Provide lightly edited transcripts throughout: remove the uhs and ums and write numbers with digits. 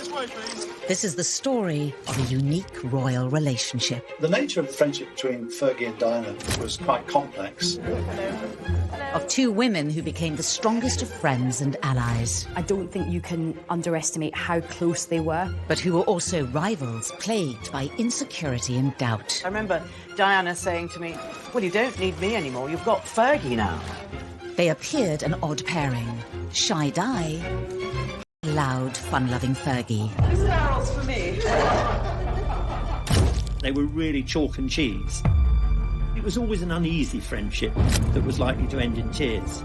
This way, please. This is the story of a unique royal relationship. The nature of the friendship between Fergie and Diana was quite complex. Of two women who became the strongest of friends and allies. I don't think you can underestimate how close they were. But who were also rivals, plagued by insecurity and doubt. I remember Diana saying to me, well, you don't need me anymore, you've got Fergie now. They appeared an odd pairing. Shy Di, loud, fun-loving Fergie. This barrel's for me. They were really chalk and cheese. It was always an uneasy friendship that was likely to end in tears.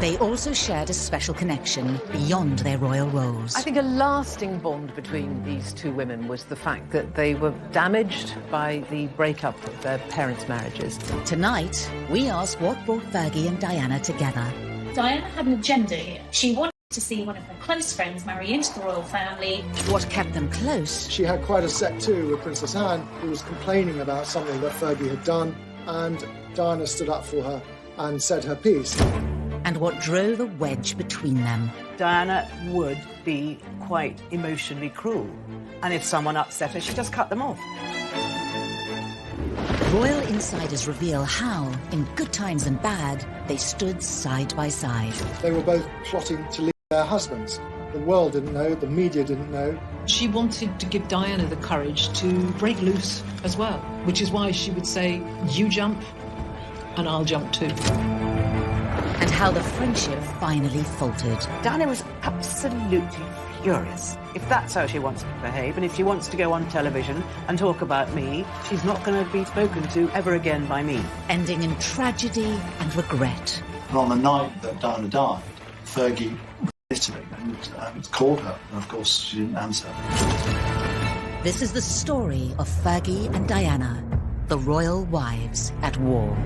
They also shared a special connection beyond their royal roles. I think a lasting bond between these two women was the fact that they were damaged by the breakup of their parents' marriages. Tonight, we ask what brought Fergie and Diana together. Diana had an agenda here. She wanted to see one of her close friends marry into the royal family. What kept them close? She had quite a set too with Princess Anne, who was complaining about something that Fergie had done, and Diana stood up for her and said her piece. And what drove a wedge between them. Diana would be quite emotionally cruel. And if someone upset her, she'd just cut them off. Royal insiders reveal how, in good times and bad, they stood side by side. They were both plotting to leave their husbands. The world didn't know, the media didn't know. She wanted to give Diana the courage to break loose as well, which is why she would say, you jump and I'll jump too. And how the friendship finally faltered. Diana was absolutely furious. If that's how she wants to behave, and if she wants to go on television and talk about me, she's not going to be spoken to ever again by me. Ending in tragedy and regret. And on the night that Diana died, Fergie was in Italy and called her, and of course she didn't answer. This is the story of Fergie and Diana, the royal wives at war.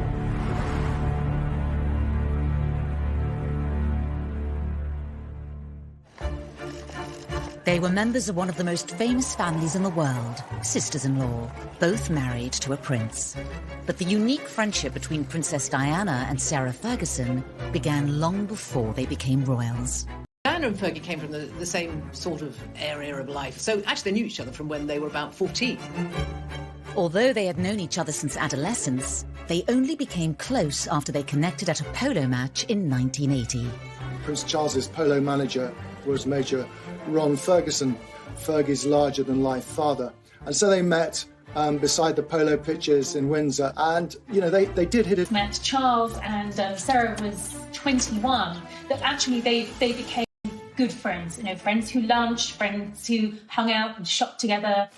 They were members of one of the most famous families in the world, sisters-in-law, both married to a prince. But the unique friendship between Princess Diana and Sarah Ferguson began long before they became royals. Diana and Fergie came from the same sort of area of life, so actually they knew each other from when they were about 14. Although they had known each other since adolescence, they only became close after they connected at a polo match in 1980. Prince Charles's polo manager was Major Ron Ferguson, Fergie's larger-than-life father. And so they met beside the polo pitches in Windsor, and, you know, they did hit it. Met Charles and Sarah was 21, that actually they became good friends, you know, friends who lunched, friends who hung out and shopped together.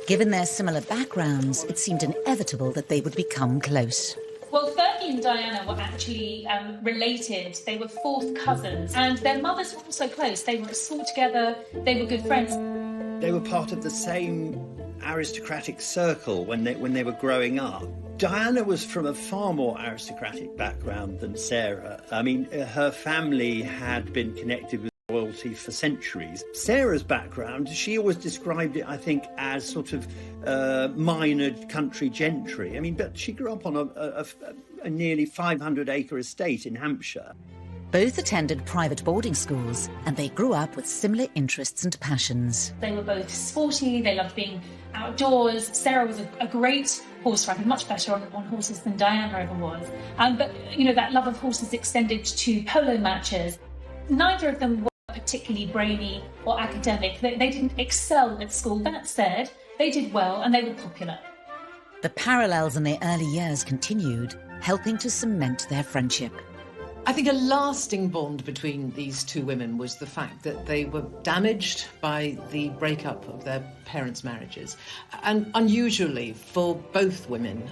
Given their similar backgrounds, it seemed inevitable that they would become close. Well, Fergie and Diana were actually related. They were fourth cousins, and their mothers were also close. They were at school together, they were good friends. They were part of the same aristocratic circle when they were growing up. Diana was from a far more aristocratic background than Sarah. I mean, her family had been connected with royalty for centuries. Sarah's background, she always described it, I think, as sort of minor country gentry. I mean, but she grew up on a nearly 500-acre estate in Hampshire. Both attended private boarding schools, and they grew up with similar interests and passions. They were both sporty, they loved being outdoors. Sarah was a great horse rider, much better on horses than Diana ever was. But, you know, that love of horses extended to polo matches. Neither of them were particularly brainy or academic. They didn't excel at school. That said, they did well and they were popular. The parallels in their early years continued, helping to cement their friendship. I think a lasting bond between these two women was the fact that they were damaged by the breakup of their parents' marriages. And unusually for both women,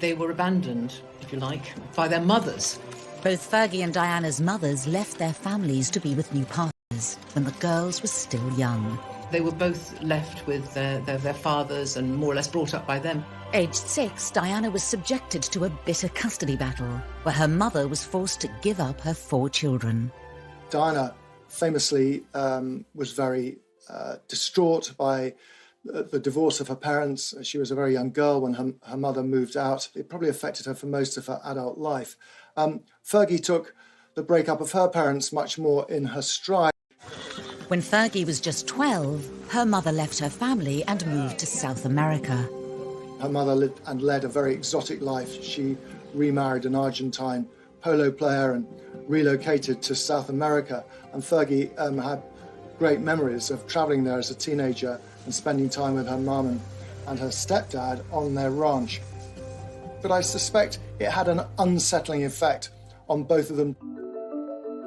they were abandoned, if you like, by their mothers. Both Fergie and Diana's mothers left their families to be with new partners when the girls were still young. They were both left with their fathers and more or less brought up by them. Aged 6, Diana was subjected to a bitter custody battle where her mother was forced to give up her 4 children. Diana famously was very distraught by the divorce of her parents. She was a very young girl when her mother moved out. It probably affected her for most of her adult life. Fergie took the breakup of her parents much more in her stride. When Fergie was just 12, her mother left her family and moved to South America. Her mother lived and led a very exotic life. She remarried an Argentine polo player and relocated to South America. And Fergie had great memories of travelling there as a teenager and spending time with her mum and her stepdad on their ranch. But I suspect it had an unsettling effect on both of them.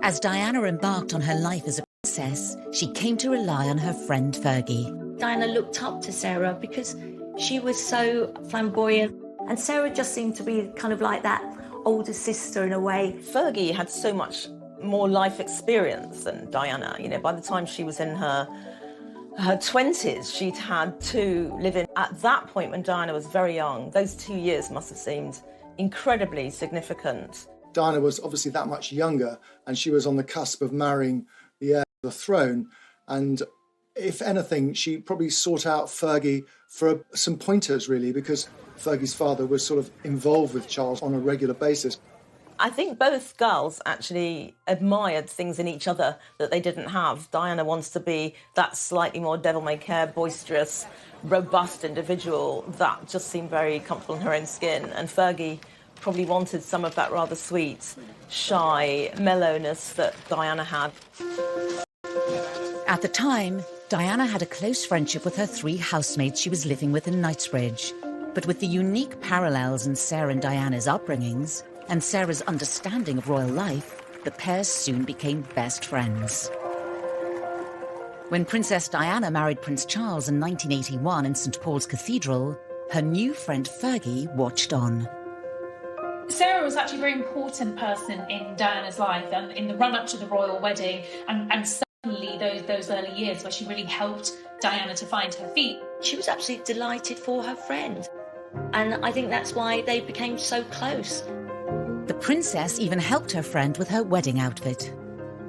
As Diana embarked on her life as a princess, she came to rely on her friend Fergie. Diana looked up to Sarah because she was so flamboyant, and Sarah just seemed to be kind of like that older sister in a way. Fergie had so much more life experience than Diana. You know, by the time she was in her 20s, she'd had to live in. At that point, when Diana was very young, those 2 years must have seemed incredibly significant. Diana was obviously that much younger, and she was on the cusp of marrying the heir to the throne. And if anything, she probably sought out Fergie for some pointers, really, because Fergie's father was sort of involved with Charles on a regular basis. I think both girls actually admired things in each other that they didn't have. Diana wants to be that slightly more devil-may-care, boisterous, robust individual that just seemed very comfortable in her own skin. And Fergie probably wanted some of that rather sweet, shy mellowness that Diana had. At the time, Diana had a close friendship with her 3 housemates she was living with in Knightsbridge. But with the unique parallels in Sarah and Diana's upbringings, and Sarah's understanding of royal life, the pair soon became best friends. When Princess Diana married Prince Charles in 1981 in St. Paul's Cathedral, her new friend Fergie watched on. Sarah was actually a very important person in Diana's life and in the run-up to the royal wedding, and certainly those early years where she really helped Diana to find her feet. She was absolutely delighted for her friend, and I think that's why they became so close. The princess even helped her friend with her wedding outfit.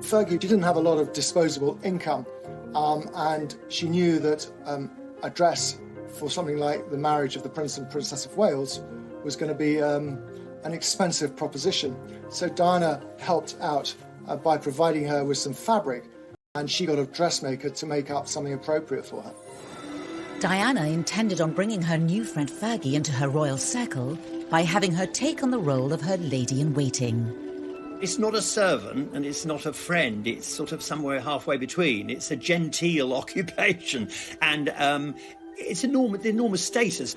Fergie didn't have a lot of disposable income, and she knew that a dress for something like the marriage of the Prince and Princess of Wales was going to be an expensive proposition. So Diana helped out by providing her with some fabric, and she got a dressmaker to make up something appropriate for her. Diana intended on bringing her new friend Fergie into her royal circle by having her take on the role of her lady-in-waiting. It's not a servant and it's not a friend. It's sort of somewhere halfway between. It's a genteel occupation, and it's enormous status.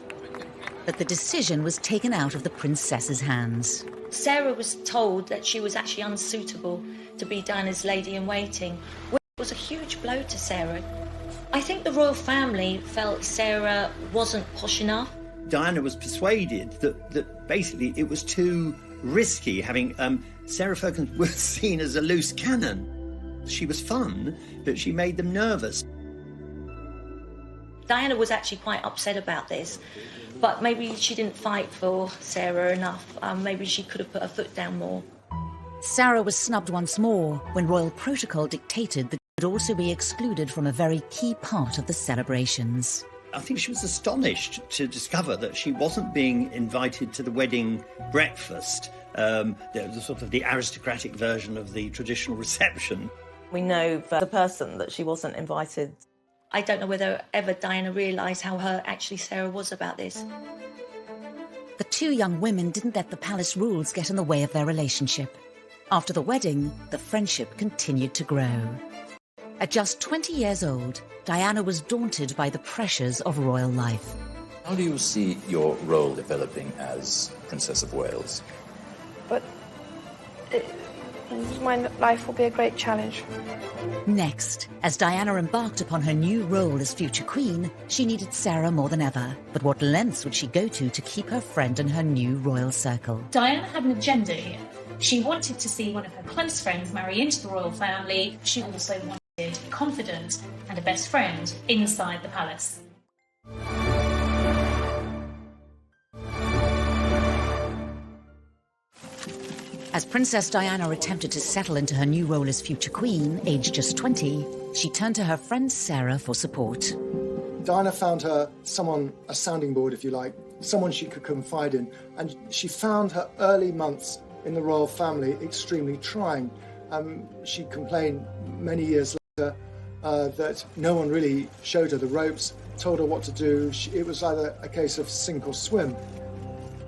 But the decision was taken out of the princess's hands. Sarah was told that she was actually unsuitable to be Diana's lady-in-waiting, which was a huge blow to Sarah. I think the royal family felt Sarah wasn't posh enough. Diana was persuaded that basically it was too risky having Sarah Ferguson was seen as a loose cannon. She was fun, but she made them nervous. Diana was actually quite upset about this, but maybe she didn't fight for Sarah enough. Maybe she could have put her foot down more. Sarah was snubbed once more when royal protocol dictated that she would also be excluded from a very key part of the celebrations. I think she was astonished to discover that she wasn't being invited to the wedding breakfast, the sort of the aristocratic version of the traditional reception. We know for the person that she wasn't invited. I don't know whether ever Diana realised how hurt actually Sarah was about this. The 2 young women didn't let the palace rules get in the way of their relationship. After the wedding, the friendship continued to grow. At just 20 years old, Diana was daunted by the pressures of royal life. How do you see your role developing as Princess of Wales? But my life will be a great challenge. Next, as Diana embarked upon her new role as future queen, she needed Sarah more than ever. But what lengths would she go to keep her friend in her new royal circle? Diana had an agenda here. She wanted to see one of her close friends marry into the royal family. She also wanted a confidant and a best friend inside the palace. As Princess Diana attempted to settle into her new role as future queen, aged just 20, she turned to her friend Sarah for support. Diana found her someone, a sounding board, if you like, someone she could confide in, and she found her early months in the royal family extremely trying. She complained many years later that no one really showed her the ropes, told her what to do. It was either a case of sink or swim.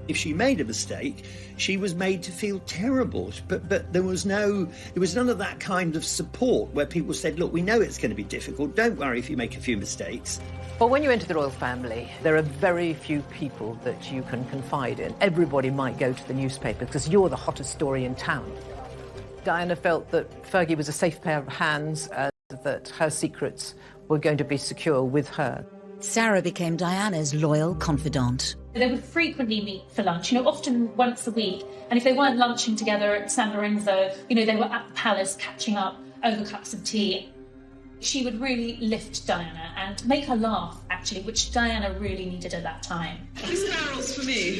If she made a mistake, she was made to feel terrible. But there was none of that kind of support where people said, look, we know it's going to be difficult. Don't worry if you make a few mistakes. Well, when you enter the royal family, there are very few people that you can confide in. Everybody might go to the newspaper because you're the hottest story in town. Diana felt that Fergie was a safe pair of hands and that her secrets were going to be secure with her. Sarah became Diana's loyal confidant. They would frequently meet for lunch, often once a week. And if they weren't lunching together at San Lorenzo, they were at the palace catching up over cups of tea. She would really lift Diana and make her laugh, actually, which Diana really needed at that time. This barrel's for me.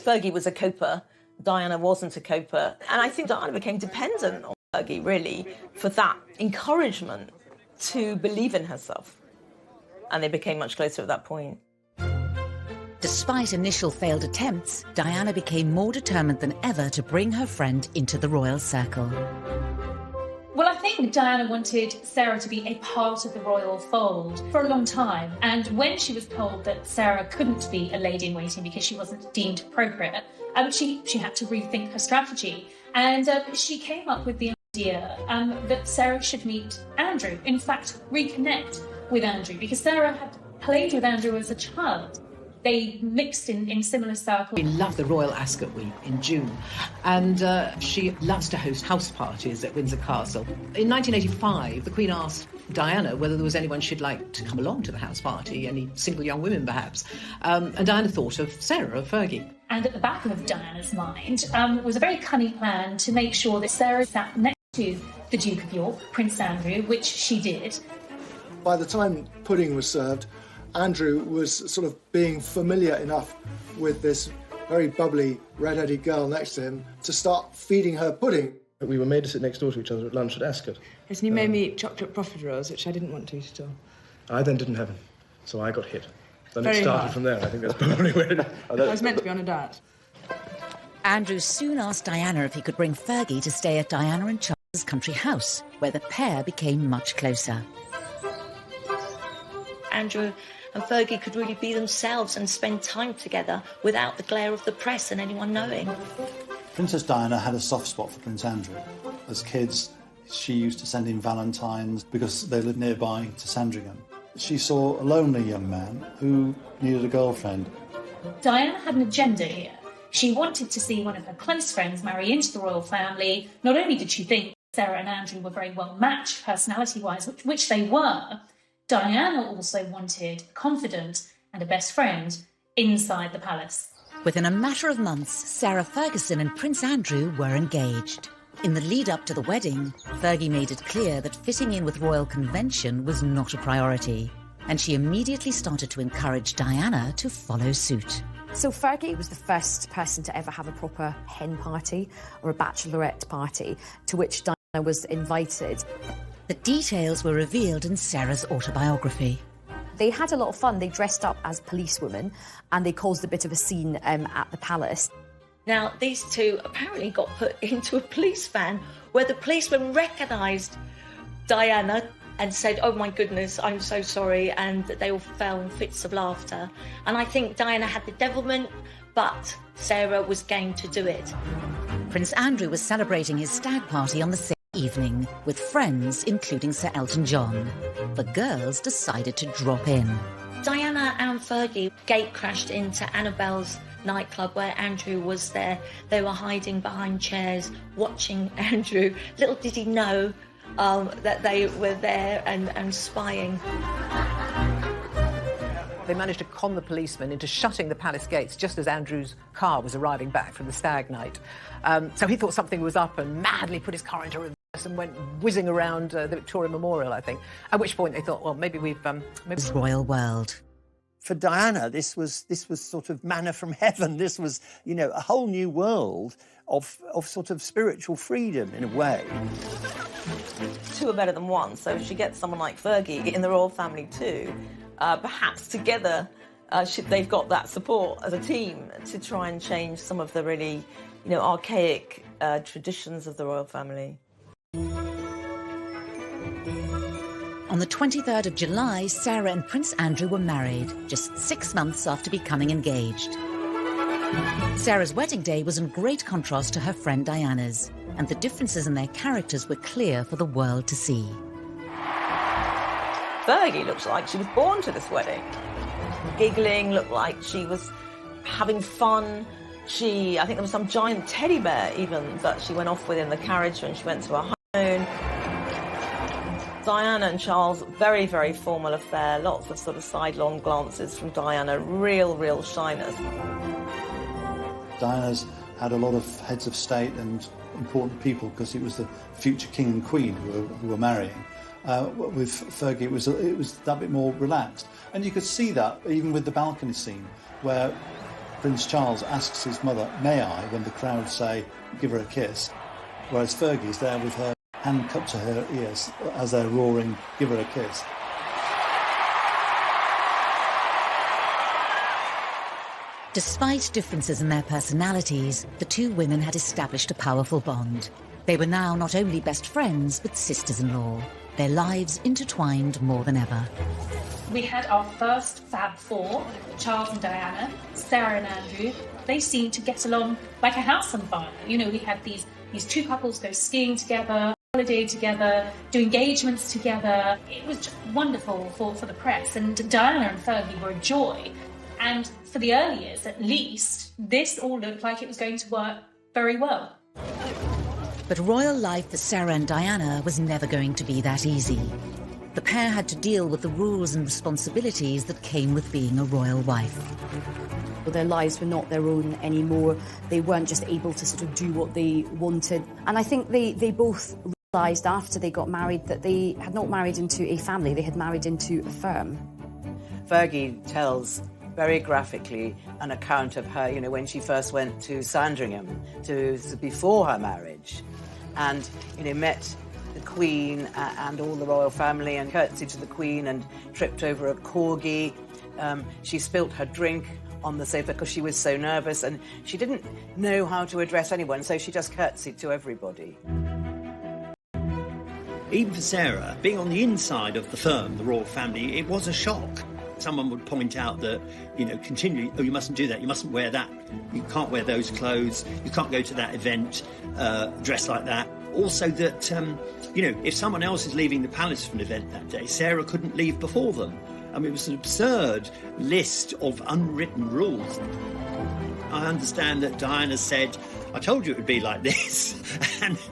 Fergie was a coper. Diana wasn't a coper. And I think Diana became dependent on Fergie, really, for that encouragement to believe in herself. And they became much closer at that point. Despite initial failed attempts, Diana became more determined than ever to bring her friend into the royal circle. Well, I think Diana wanted Sarah to be a part of the royal fold for a long time. And when she was told that Sarah couldn't be a lady-in-waiting because she wasn't deemed appropriate, she had to rethink her strategy. And she came up with the idea that Sarah should meet Andrew, in fact, reconnect with Andrew, because Sarah had played with Andrew as a child. They mixed in similar circles. We love the Royal Ascot Week in June, and she loves to host house parties at Windsor Castle. In 1985, the Queen asked Diana whether there was anyone she'd like to come along to the house party, any single young women perhaps, and Diana thought of Sarah, of Fergie. And at the back of Diana's mind was a very cunning plan to make sure that Sarah sat next to the Duke of York, Prince Andrew, which she did. By the time pudding was served, Andrew was sort of being familiar enough with this very bubbly, red-headed girl next to him to start feeding her pudding. We were made to sit next door to each other at lunch at Ascot. Yes, and you made me eat chocolate profiteroles, which I didn't want to eat at all. I then didn't have them, so I got hit. Then Very it started hard. from there. I think that's probably where it... I was meant to be on a diet. Andrew soon asked Diana if he could bring Fergie to stay at Diana and Charles's country house, where the pair became much closer. Andrew and Fergie could really be themselves and spend time together without the glare of the press and anyone knowing. Princess Diana had a soft spot for Prince Andrew. As kids, she used to send him valentines because they lived nearby to Sandringham. She saw a lonely young man who needed a girlfriend. Diana had an agenda here. She wanted to see one of her close friends marry into the royal family. Not only did she think Sarah and Andrew were very well matched personality-wise, which they were, Diana also wanted a confidant and a best friend inside the palace. Within a matter of months, Sarah Ferguson and Prince Andrew were engaged. In the lead-up to the wedding, Fergie made it clear that fitting in with royal convention was not a priority, and she immediately started to encourage Diana to follow suit. So Fergie was the first person to ever have a proper hen party or a bachelorette party, to which Diana was invited. The details were revealed in Sarah's autobiography. They had a lot of fun. They dressed up as policewomen and they caused a bit of a scene at the palace. Now, these two apparently got put into a police van where the policeman recognised Diana and said, "Oh my goodness, I'm so sorry," and they all fell in fits of laughter. And I think Diana had the devilment, but Sarah was game to do it. Prince Andrew was celebrating his stag party on the same evening with friends, including Sir Elton John. The girls decided to drop in. Diana and Fergie gate crashed into Annabelle's nightclub where Andrew was there. They were hiding behind chairs, watching Andrew. Little did he know that they were there and spying. They managed to con the policeman into shutting the palace gates just as Andrew's car was arriving back from the stag night. So he thought something was up and madly put his car into reverse and went whizzing around the Victoria Memorial, I think. At which point they thought, well, maybe we've... This royal world. For Diana, this was sort of manna from heaven. This was, you know, a whole new world of sort of spiritual freedom, in a way. Two are better than one, so if she gets someone like Fergie in the royal family too, perhaps together they've got that support as a team to try and change some of the really, archaic traditions of the royal family. On the 23rd of July, Sarah and Prince Andrew were married, just 6 months after becoming engaged. Sarah's wedding day was in great contrast to her friend Diana's, and the differences in their characters were clear for the world to see. Fergie looks like she was born to this wedding. Giggling, looked like she was having fun. I think there was some giant teddy bear even that she went off with in the carriage when she went to her honeymoon. Diana and Charles, very, very formal affair. Lots of sort of sidelong glances from Diana, real shyness. Diana's had a lot of heads of state and important people because it was the future king and queen who were marrying. With Fergie, it was that bit more relaxed. And you could see that even with the balcony scene where Prince Charles asks his mother, "May I?" when the crowd say, "Give her a kiss," whereas Fergie's there with her hand cupped to her ears as they're roaring, "Give her a kiss." Despite differences in their personalities, the two women had established a powerful bond. They were now not only best friends, but sisters-in-law, their lives intertwined more than ever. We had our first Fab Four, Charles and Diana, Sarah and Andrew. They seemed to get along like a house on fire. You know, we had these two couples go skiing together, holiday together, do engagements together. It was just wonderful for the press, and Diana and Fergie were a joy. And for the early years, at least, this all looked like it was going to work very well. But royal life for Sarah and Diana was never going to be that easy. The pair had to deal with the rules and responsibilities that came with being a royal wife. Their lives were not their own anymore. They weren't just able to sort of do what they wanted. And I think they both realised after they got married that they had not married into a family, they had married into a firm. Fergie tells very graphically an account of her, when she first went to Sandringham, before her marriage, and, met the Queen and all the royal family and curtsied to the Queen and tripped over a corgi. She spilt her drink on the sofa because she was so nervous and she didn't know how to address anyone, so she just curtsied to everybody. Even for Sarah, being on the inside of the firm, the royal family, it was a shock. Someone would point out that, continually, "Oh, you mustn't do that, you mustn't wear that, you can't wear those clothes, you can't go to that event dressed like that." Also that, if someone else is leaving the palace for an event that day, Sarah couldn't leave before them. I mean, it was an absurd list of unwritten rules. I understand that Diana said, "I told you it would be like this,"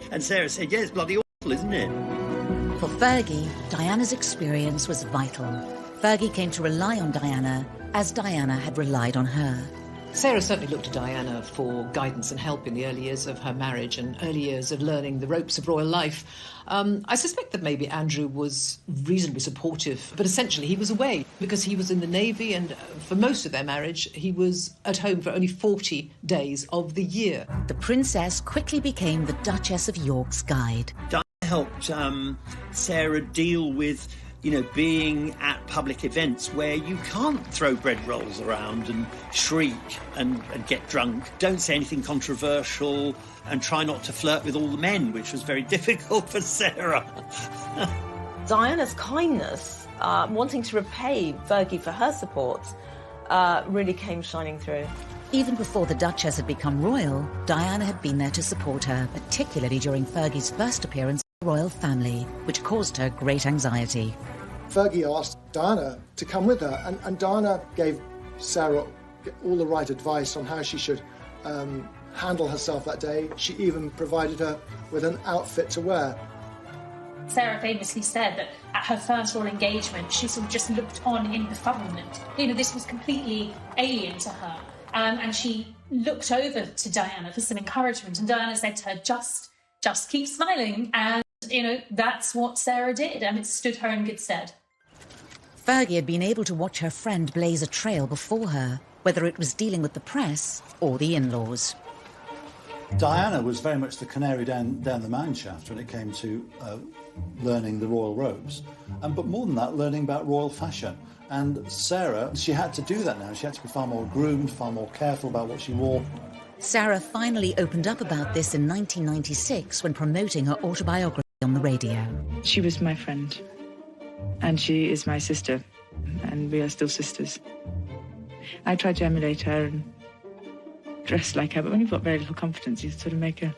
and Sarah said, "Yeah, it's bloody awful, isn't it?" For Fergie, Diana's experience was vital. Fergie came to rely on Diana as Diana had relied on her. Sarah certainly looked to Diana for guidance and help in the early years of her marriage and early years of learning the ropes of royal life. I suspect that maybe Andrew was reasonably supportive, but essentially he was away because he was in the Navy, and for most of their marriage he was at home for only 40 days of the year. The princess quickly became the Duchess of York's guide. Diana helped Sarah deal with being at public events where you can't throw bread rolls around and shriek and get drunk. Don't say anything controversial and try not to flirt with all the men, which was very difficult for Sarah. Diana's kindness, wanting to repay Fergie for her support, really came shining through. Even before the Duchess had become royal, Diana had been there to support her, particularly during Fergie's first appearance in the royal family, which caused her great anxiety. Fergie asked Diana to come with her, and Diana gave Sarah all the right advice on how she should handle herself that day. She even provided her with an outfit to wear. Sarah famously said that at her first royal engagement, she sort of just looked on in befuddlement. This was completely alien to her. And she looked over to Diana for some encouragement, and Diana said to her, just keep smiling. And, that's what Sarah did, and it stood her in good stead. Fergie had been able to watch her friend blaze a trail before her, whether it was dealing with the press or the in-laws. Diana was very much the canary down the mine shaft when it came to learning the royal robes. But more than that, learning about royal fashion. And Sarah, she had to do that now. She had to be far more groomed, far more careful about what she wore. Sarah finally opened up about this in 1996 when promoting her autobiography on on the radio. She was my friend, and she is my sister, and we are still sisters. I tried to emulate her and dress like her, but when you've got very little confidence, you sort of make a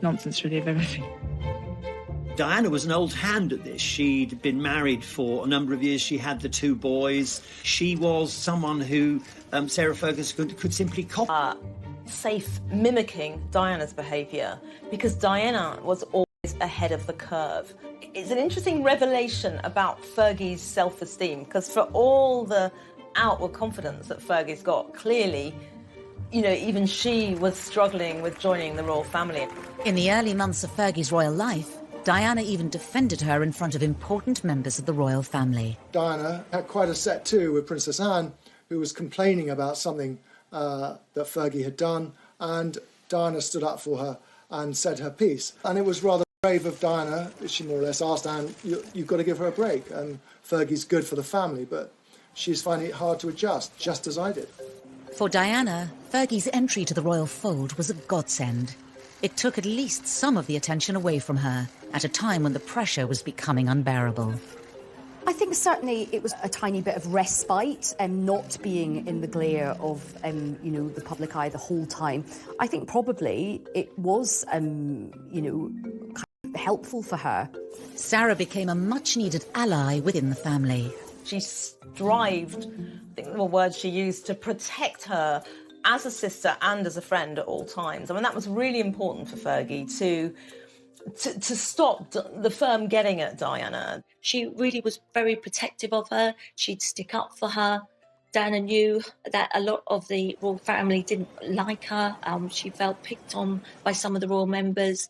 nonsense really of everything. Diana was an old hand at this. She'd been married for a number of years. She had the 2 boys. She was someone who Sarah Ferguson could simply copy. Safe mimicking Diana's behaviour, because Diana was always ahead of the curve. It's an interesting revelation about Fergie's self-esteem, because for all the outward confidence that Fergie's got, clearly, you know, even she was struggling with joining the royal family. In the early months of Fergie's royal life, Diana even defended her in front of important members of the royal family. Diana had quite a set too with Princess Anne, who was complaining about something that Fergie had done, and Diana stood up for her and said her piece. And it was rather brave of Diana. She more or less asked Anne, you've got to give her a break, and Fergie's good for the family, but she's finding it hard to adjust, just as I did. For Diana, Fergie's entry to the royal fold was a godsend. It took at least some of the attention away from her at a time when the pressure was becoming unbearable. I think certainly it was a tiny bit of respite, not being in the glare of, you know, the public eye the whole time. I think probably it was, you know, kind of helpful for her. Sarah became a much-needed ally within the family. She strived, I think the words she used, to protect her as a sister and as a friend at all times. I mean, that was really important for Fergie to stop the firm getting at Diana. She really was very protective of her. She'd stick up for her. Diana knew that a lot of the royal family didn't like her. She felt picked on by some of the royal members.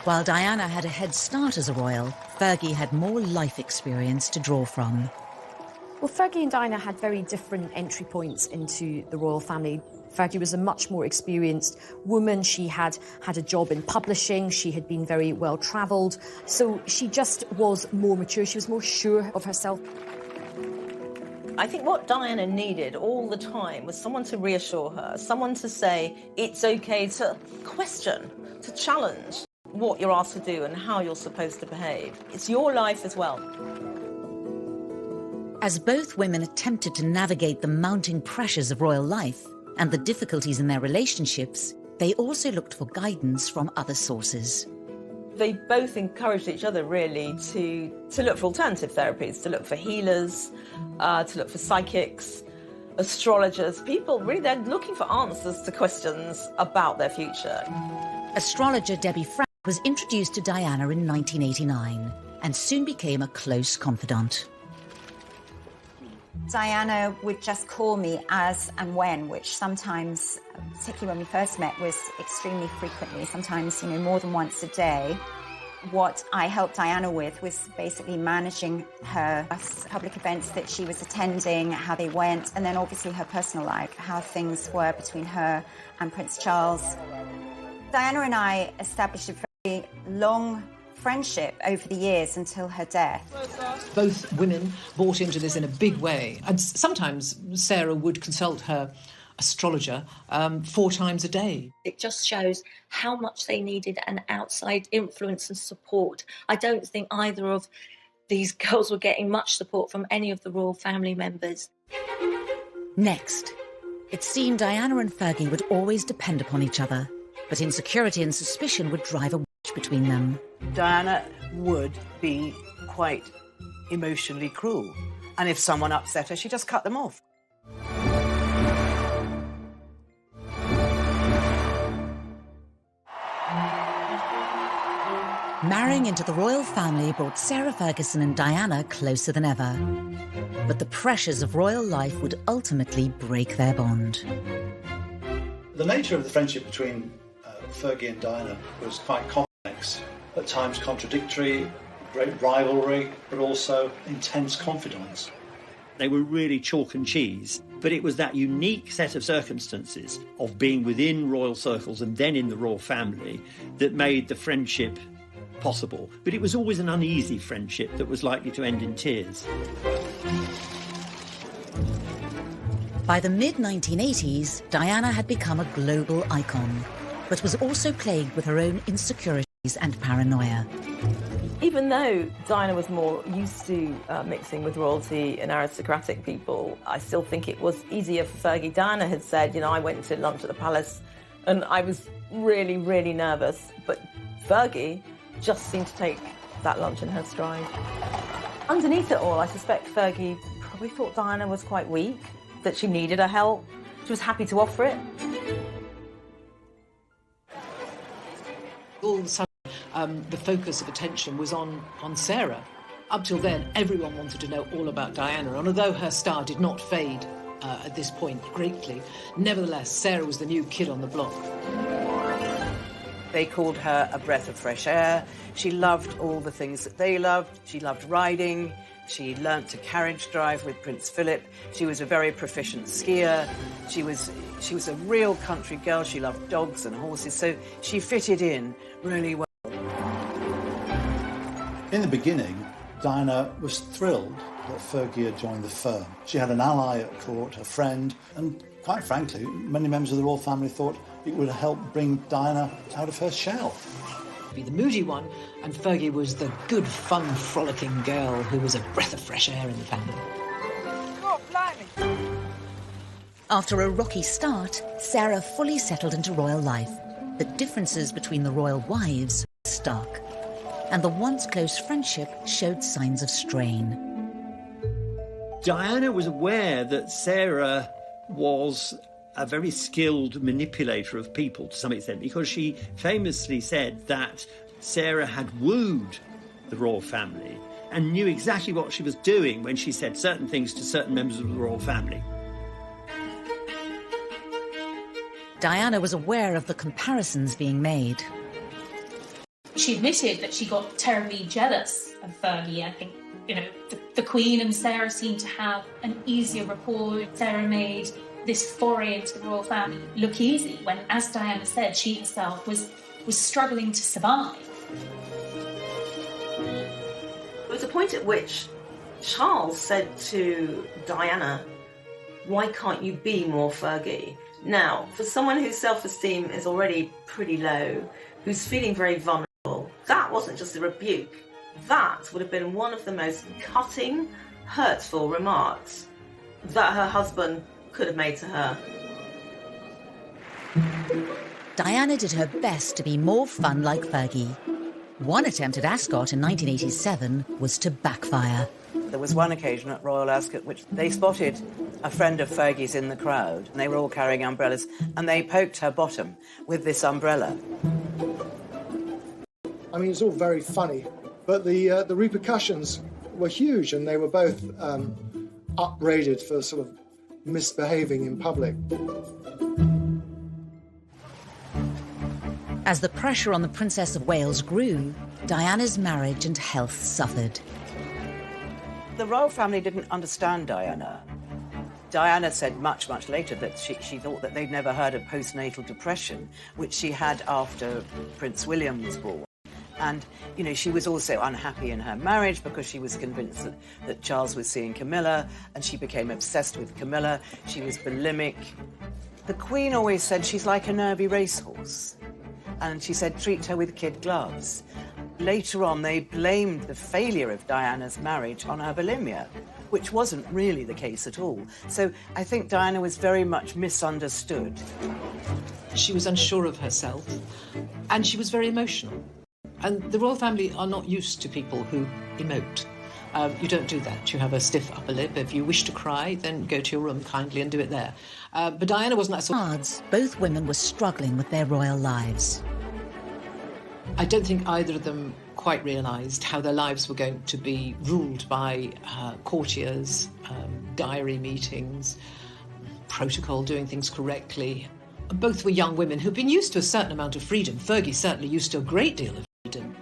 While Diana had a head start as a royal, Fergie had more life experience to draw from. Well, Fergie and Diana had very different entry points into the royal family. Fergie was a much more experienced woman. She had had a job in publishing. She had been very well travelled. So she just was more mature. She was more sure of herself. I think what Diana needed all the time was someone to reassure her, someone to say it's okay to question, to challenge what you're asked to do and how you're supposed to behave. It's your life as well. As both women attempted to navigate the mounting pressures of royal life and the difficulties in their relationships, they also looked for guidance from other sources. They both encouraged each other, really, to look for alternative therapies, to look for healers, to look for psychics, astrologers. People, really, they're looking for answers to questions about their future. Astrologer Debbie Frank was introduced to Diana in 1989 and soon became a close confidant. Diana would just call me as and when, which sometimes, particularly when we first met, was extremely frequently, sometimes, you know, more than once a day. What I helped Diana with was basically managing her public events that she was attending, how they went, and then obviously her personal life, how things were between her and Prince Charles. Diana and I established a very long friendship over the years until her death. Both women bought into this in a big way, and sometimes Sarah would consult her astrologer 4 times a day. It just shows how much they needed an outside influence and support. I don't think either of these girls were getting much support from any of the royal family members. Next, it seemed Diana and Fergie would always depend upon each other, but insecurity and suspicion would drive a wedge between them. Diana would be quite emotionally cruel, and if someone upset her, she just cut them off. Marrying into the royal family brought Sarah Ferguson and Diana closer than ever. But the pressures of royal life would ultimately break their bond. The nature of the friendship between Fergie and Diana was quite complex, at times contradictory, great rivalry, but also intense confidence. They were really chalk and cheese, but it was that unique set of circumstances of being within royal circles and then in the royal family that made the friendship possible. But it was always an uneasy friendship that was likely to end in tears. By the mid-1980s, Diana had become a global icon, but was also plagued with her own insecurity and paranoia. Even though Diana was more used to mixing with royalty and aristocratic people, I still think it was easier for Fergie. Diana had said, I went to lunch at the palace and I was really, really nervous. But Fergie just seemed to take that lunch in her stride. Underneath it all, I suspect Fergie probably thought Diana was quite weak, that she needed her help. She was happy to offer it. All of a sudden, the focus of attention was on Sarah. Up till then, everyone wanted to know all about Diana, and although her star did not fade at this point greatly, nevertheless, Sarah was the new kid on the block. They called her a breath of fresh air. She loved all the things that they loved. She loved riding. She learnt to carriage drive with Prince Philip. She was a very proficient skier. She was a real country girl. She loved dogs and horses, so she fitted in really well. In the beginning, Diana was thrilled that Fergie had joined the firm. She had an ally at court, a friend, and quite frankly, many members of the royal family thought it would help bring Diana out of her shell. Be the moody one, and Fergie was the good, fun, frolicking girl who was a breath of fresh air in the family. Oh, blimey. After a rocky start, Sarah fully settled into royal life. The differences between the royal wives were stark, and the once close friendship showed signs of strain. Diana was aware that Sarah was a very skilled manipulator of people to some extent, because she famously said that Sarah had wooed the royal family and knew exactly what she was doing when she said certain things to certain members of the royal family. Diana was aware of the comparisons being made. She admitted that she got terribly jealous of Fergie. I think, the Queen and Sarah seemed to have an easier rapport. Sarah made this foray into the royal family look easy when, as Diana said, she herself was struggling to survive. There was a point at which Charles said to Diana, "Why can't you be more Fergie?" Now, for someone whose self-esteem is already pretty low, who's feeling very vulnerable, that wasn't just a rebuke. That would have been one of the most cutting, hurtful remarks that her husband could have made to her. Diana did her best to be more fun like Fergie. One attempt at Ascot in 1987 was to backfire. There was one occasion at Royal Ascot which they spotted a friend of Fergie's in the crowd, and they were all carrying umbrellas, and they poked her bottom with this umbrella. I mean, it's all very funny, but the repercussions were huge, and they were both upbraided for sort of misbehaving in public. As the pressure on the Princess of Wales grew, Diana's marriage and health suffered. The royal family didn't understand Diana. Diana said much, much later that she thought that they'd never heard of postnatal depression, which she had after Prince William was born. And, she was also unhappy in her marriage because she was convinced that Charles was seeing Camilla, and she became obsessed with Camilla. She was bulimic. The Queen always said she's like a nervy racehorse. And she said, treat her with kid gloves. Later on, they blamed the failure of Diana's marriage on her bulimia, which wasn't really the case at all. So I think Diana was very much misunderstood. She was unsure of herself, and she was very emotional. And the royal family are not used to people who emote. You don't do that. You have a stiff upper lip. If you wish to cry, then go to your room kindly and do it there. But Diana wasn't that sort of... Both women were struggling with their royal lives. I don't think either of them quite realised how their lives were going to be ruled by courtiers, diary meetings, protocol, doing things correctly. Both were young women who'd been used to a certain amount of freedom. Fergie certainly used to a great deal of freedom.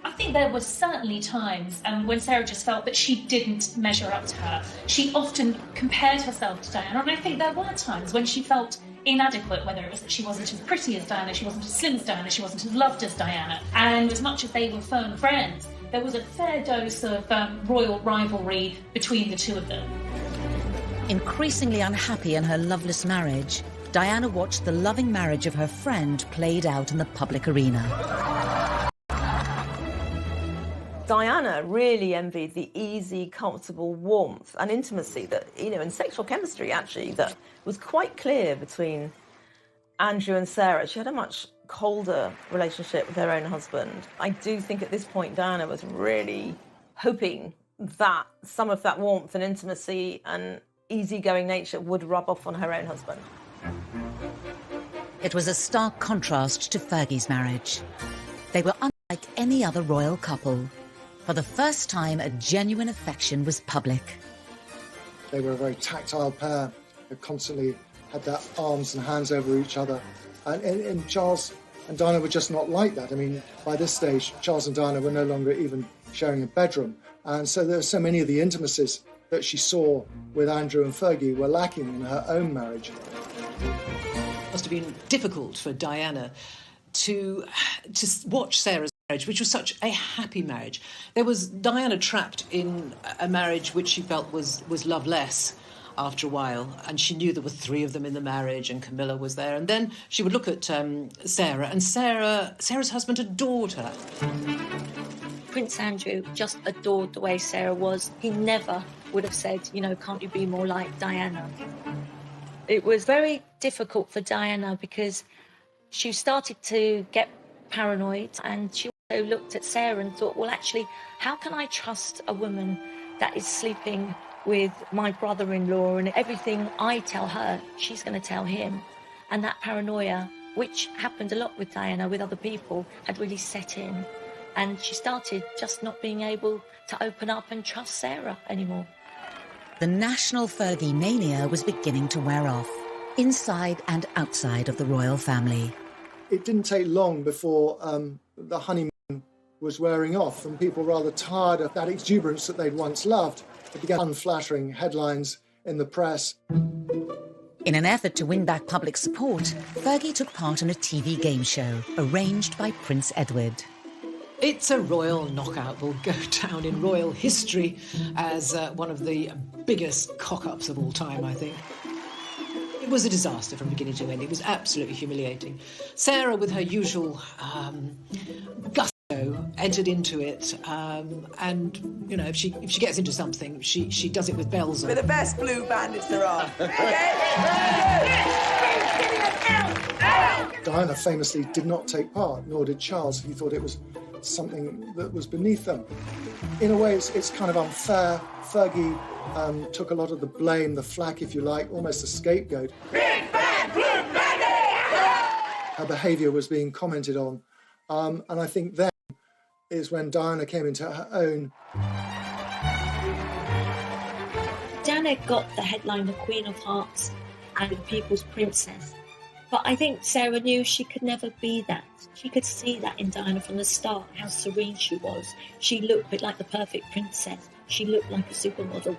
I think there were certainly times when Sarah just felt that she didn't measure up to her. She often compared herself to Diana, and I think there were times when she felt inadequate, whether it was that she wasn't as pretty as Diana, she wasn't as slim as Diana, she wasn't as loved as Diana. And as much as they were firm friends, there was a fair dose of royal rivalry between the two of them. Increasingly unhappy in her loveless marriage, Diana watched the loving marriage of her friend played out in the public arena. Diana really envied the easy, comfortable warmth and intimacy that, and sexual chemistry, actually, that was quite clear between Andrew and Sarah. She had a much colder relationship with her own husband. I do think at this point Diana was really hoping that some of that warmth and intimacy and easygoing nature would rub off on her own husband. It was a stark contrast to Fergie's marriage. They were unlike any other royal couple. For the first time, a genuine affection was public. They were a very tactile pair. They constantly had their arms and hands over each other. And Charles and Diana were just not like that. I mean, by this stage, Charles and Diana were no longer even sharing a bedroom. And so there were so many of the intimacies that she saw with Andrew and Fergie were lacking in her own marriage. It must have been difficult for Diana to watch Sarah's marriage, which was such a happy marriage. There was Diana trapped in a marriage which she felt was loveless after a while, and she knew there were 3 of them in the marriage, and Camilla was there. And then she would look at Sarah, and Sarah's husband adored her. Prince Andrew just adored the way Sarah was. He never would have said, can't you be more like Diana? It was very difficult for Diana because she started to get paranoid, and she also looked at Sarah and thought, well, actually, how can I trust a woman that is sleeping with my brother-in-law, and everything I tell her, she's going to tell him? And that paranoia, which happened a lot with Diana, with other people, had really set in. And she started just not being able to open up and trust Sarah anymore. The national Fergie mania was beginning to wear off, inside and outside of the royal family. It didn't take long before the honeymoon was wearing off, and people rather tired of that exuberance that they'd once loved. It began unflattering headlines in the press. In an effort to win back public support, Fergie took part in a TV game show arranged by Prince Edward. It's a royal knockout. Will go down in royal history as one of the biggest cock-ups of all time, I think. It was a disaster from beginning to end. It was absolutely humiliating. Sarah, with her usual gusto, entered into it, and if she gets into something, she does it with bells on. We're the best blue bandits there are. Diana famously did not take part, nor did Charles. He thought it was something that was beneath them. In a way, it's kind of unfair. Fergie took a lot of the blame, the flack, if you like, almost a scapegoat. Big bad blue bandit! Her behaviour was being commented on, and I think then is when Diana came into her own. Diana got the headline, the Queen of Hearts and the People's Princess. But I think Sarah knew she could never be that. She could see that in Diana from the start, how serene she was. She looked a bit like the perfect princess. She looked like a supermodel.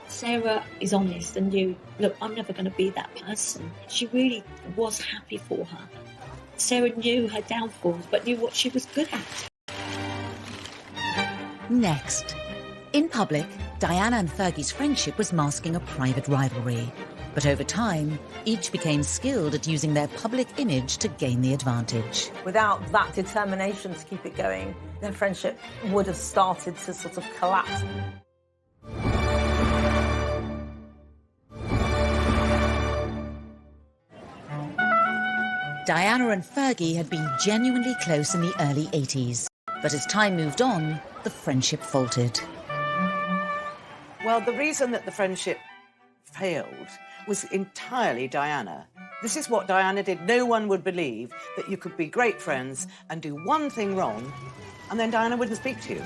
Sarah is honest and knew, look, I'm never going to be that person. She really was happy for her. Sarah knew her downfalls, but knew what she was good at. Next. In public, Diana and Fergie's friendship was masking a private rivalry. But over time, each became skilled at using their public image to gain the advantage. Without that determination to keep it going, their friendship would have started to sort of collapse. Diana and Fergie had been genuinely close in the early 80s. But as time moved on, the friendship faltered. Well, the reason that the friendship failed was entirely Diana. This is what Diana did. No one would believe that you could be great friends and do one thing wrong, and then Diana wouldn't speak to you.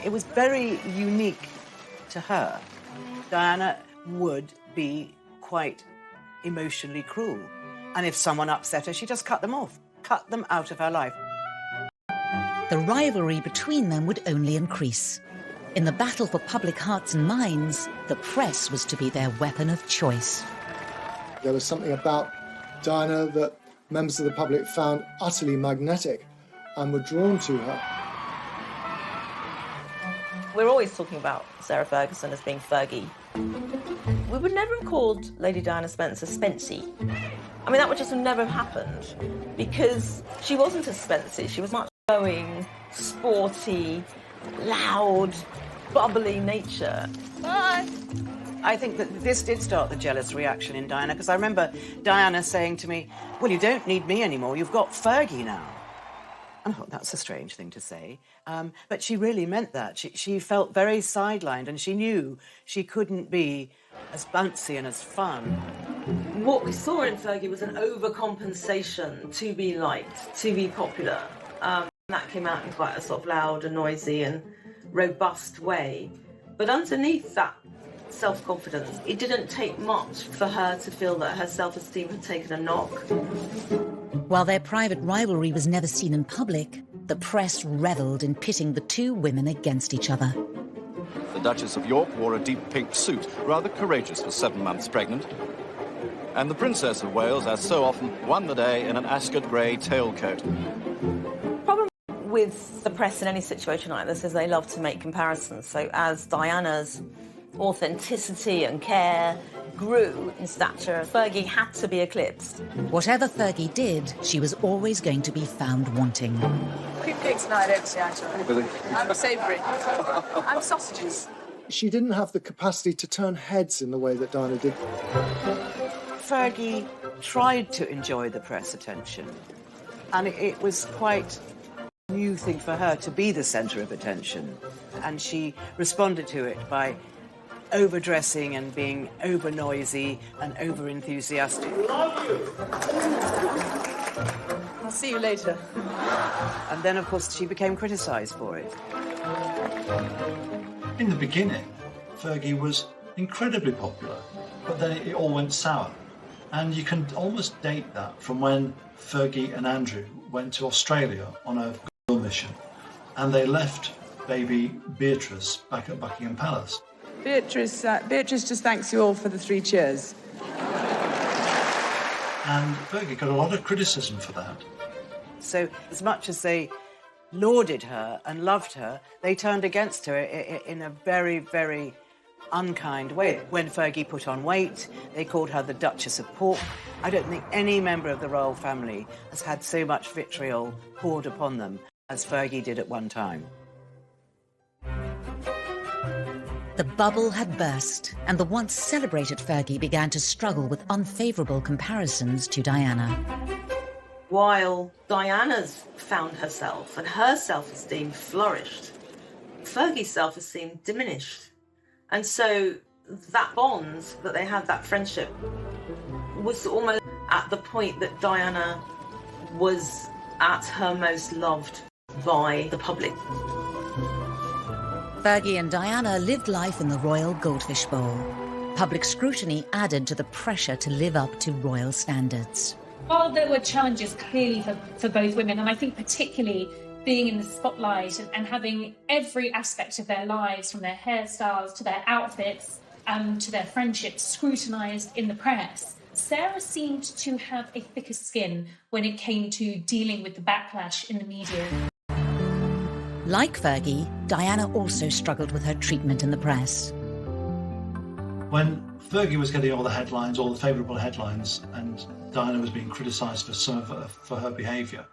It was very unique to her. Diana would be quite emotionally cruel. And if someone upset her, she just cut them off, cut them out of her life. The rivalry between them would only increase. In the battle for public hearts and minds, the press was to be their weapon of choice. There was something about Diana that members of the public found utterly magnetic and were drawn to her. We're always talking about Sarah Ferguson as being Fergie. We would never have called Lady Diana Spencer Spency. I mean, that would just have never happened because she wasn't a Spency. She was much outgoing, sporty, loud, bubbly nature. Bye. I think that this did start the jealous reaction in Diana, because I remember Diana saying to me, well, you don't need me anymore, you've got Fergie now. And I thought, that's a strange thing to say. But she really meant that. She felt very sidelined, and she knew she couldn't be as bouncy and as fun. What we saw in Fergie was an overcompensation to be liked, to be popular. That came out in quite a sort of loud and noisy and robust way. But underneath that self-confidence, it didn't take much for her to feel that her self-esteem had taken a knock. While their private rivalry was never seen in public, the press revelled in pitting the two women against each other. The Duchess of York wore a deep pink suit, rather courageous for 7 months pregnant. And the Princess of Wales, as so often, won the day in an Ascot grey tailcoat. Problem with the press in any situation like this is they love to make comparisons. So as Diana's authenticity and care grew in stature, Fergie had to be eclipsed. Whatever Fergie did, she was always going to be found wanting. Cream cakes tonight, actually, actually. I'm savoury. I'm sausages. She didn't have the capacity to turn heads in the way that Diana did. Fergie tried to enjoy the press attention, and it was quite a new thing for her to be the centre of attention. And she responded to it by overdressing and being over noisy and over enthusiastic. Love you. I'll see you later. And then, of course, she became criticised for it. In the beginning, Fergie was incredibly popular, but then it all went sour. And you can almost date that from when Fergie and Andrew went to Australia on a girl mission, and they left baby Beatrice back at Buckingham Palace. Beatrice just thanks you all for the 3 cheers. And Fergie got a lot of criticism for that. So as much as they lauded her and loved her, they turned against her in a very, very unkind way. When Fergie put on weight, they called her the Duchess of Pork. I don't think any member of the royal family has had so much vitriol poured upon them as Fergie did at one time. The bubble had burst, and the once celebrated Fergie began to struggle with unfavourable comparisons to Diana. While Diana's found herself and her self-esteem flourished, Fergie's self-esteem diminished. And so that bond that they had, that friendship, was almost at the point that Diana was at her most loved by the public. Fergie and Diana lived life in the Royal Goldfish Bowl. Public scrutiny added to the pressure to live up to royal standards. While there were challenges clearly for both women, and I think particularly being in the spotlight and having every aspect of their lives, from their hairstyles to their outfits to their friendships, scrutinised in the press, Sarah seemed to have a thicker skin when it came to dealing with the backlash in the media. Like Fergie, Diana also struggled with her treatment in the press. When Fergie was getting all the headlines, all the favourable headlines, and Diana was being criticised for her behaviour,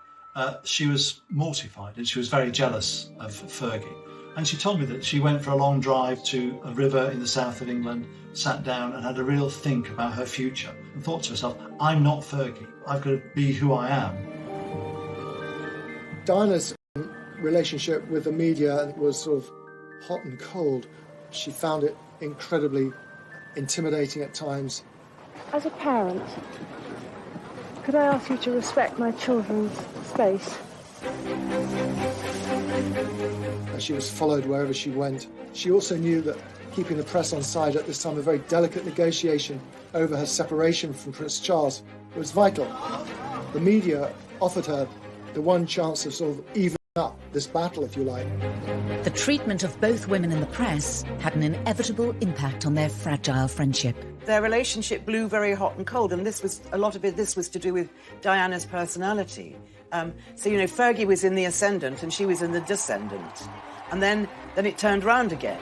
she was mortified and she was very jealous of Fergie. And she told me that she went for a long drive to a river in the south of England, sat down and had a real think about her future and thought to herself, I'm not Fergie, I've got to be who I am. Diana's relationship with the media was sort of hot and cold. She found it incredibly intimidating at times. As a parent, could I ask you to respect my children's space? She was followed wherever she went. She also knew that keeping the press on side at this time, a very delicate negotiation over her separation from Prince Charles, was vital. The media offered her the one chance of sort of evening up this battle, if you like. The treatment of both women in the press had an inevitable impact on their fragile friendship. Their relationship blew very hot and cold, and a lot of this was to do with Diana's personality. So, you know, Fergie was in the ascendant and she was in the descendant. And then it turned round again.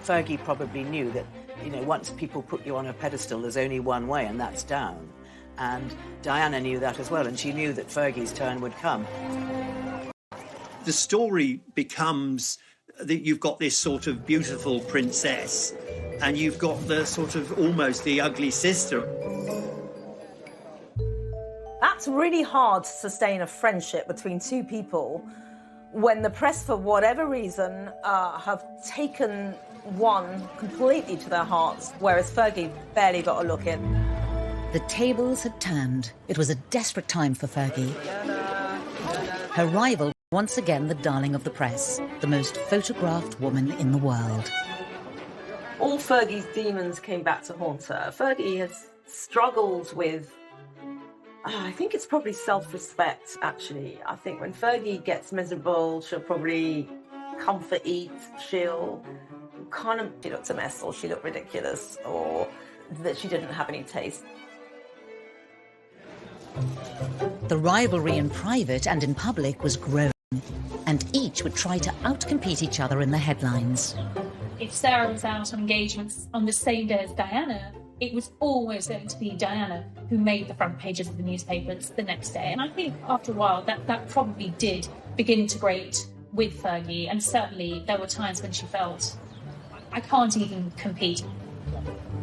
Fergie probably knew that, you know, once people put you on a pedestal, there's only one way, and that's down. And Diana knew that as well, and she knew that Fergie's turn would come. the story becomes that you've got this sort of beautiful princess and you've got the sort of almost the ugly sister. That's really hard to sustain a friendship between two people when the press, for whatever reason, have taken one completely to their hearts, whereas Fergie barely got a look in. The tables had turned. It was a desperate time for Fergie. Her rival, once again the darling of the press, the most photographed woman in the world. All Fergie's demons came back to haunt her. Fergie has struggled with, I think it's probably self-respect, actually. I think when Fergie gets miserable, she'll probably comfort eat, she'll kind of, she looked a mess, or she looked ridiculous, or that she didn't have any taste. The rivalry in private and in public was growing, and each would try to outcompete each other in the headlines. If Sarah was out on engagements on the same day as Diana, it was always going to be Diana who made the front pages of the newspapers the next day. And I think after a while that probably did begin to grate with Fergie, and certainly there were times when she felt, I can't even compete.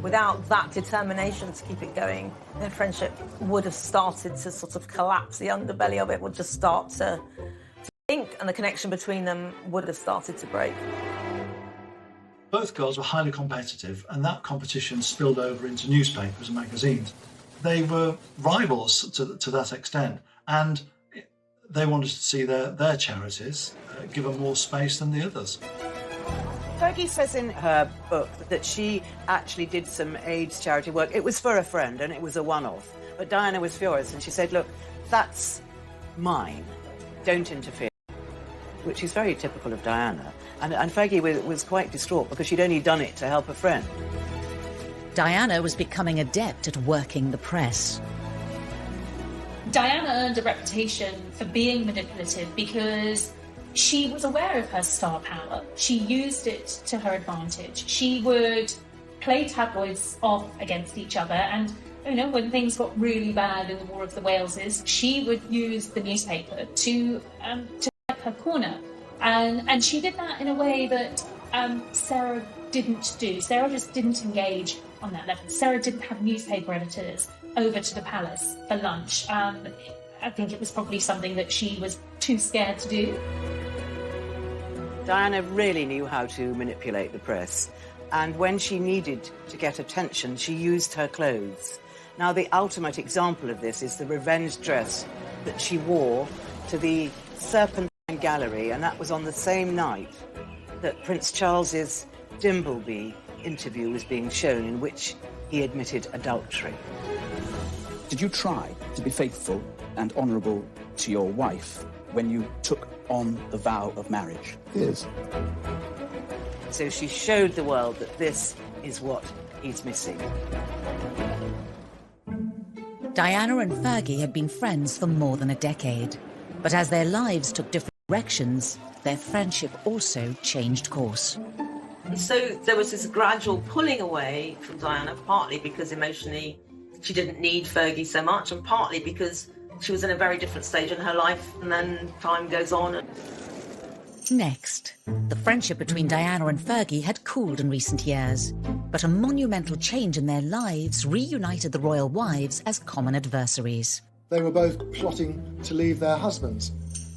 Without that determination to keep it going, their friendship would have started to sort of collapse. The underbelly of it would just start to sink, and the connection between them would have started to break. Both girls were highly competitive, and that competition spilled over into newspapers and magazines. They were rivals to that extent, and they wanted to see their charities given more space than the others. Fergie says in her book that she actually did some AIDS charity work. It was for a friend and it was a one-off. But Diana was furious and she said, look, that's mine. Don't interfere. Which is very typical of Diana. And Fergie was quite distraught because she'd only done it to help a friend. Diana was becoming adept at working the press. Diana earned a reputation for being manipulative because she was aware of her star power. She used it to her advantage. She would play tabloids off against each other, and when things got really bad in the War of the Waleses, she would use the newspaper to fight her corner. And she did that in a way that Sarah didn't do. Sarah just didn't engage on that level. Sarah didn't have newspaper editors over to the palace for lunch. I think it was probably something that she was too scared to do. Diana really knew how to manipulate the press, and when she needed to get attention, she used her clothes. Now, the ultimate example of this is the revenge dress that she wore to the Serpentine Gallery, and that was on the same night that Prince Charles's Dimbleby interview was being shown, in which he admitted adultery. Did you try to be faithful and honourable to your wife when you took on the vow of marriage? Yes. So she showed the world that this is what he's missing. Diana and Fergie had been friends for more than a decade. But as their lives took different directions, their friendship also changed course. So there was this gradual pulling away from Diana, partly because emotionally she didn't need Fergie so much, and partly because she was in a very different stage in her life, and then time goes on. Next, the friendship between Diana and Fergie had cooled in recent years, but a monumental change in their lives reunited the royal wives as common adversaries. They were both plotting to leave their husbands.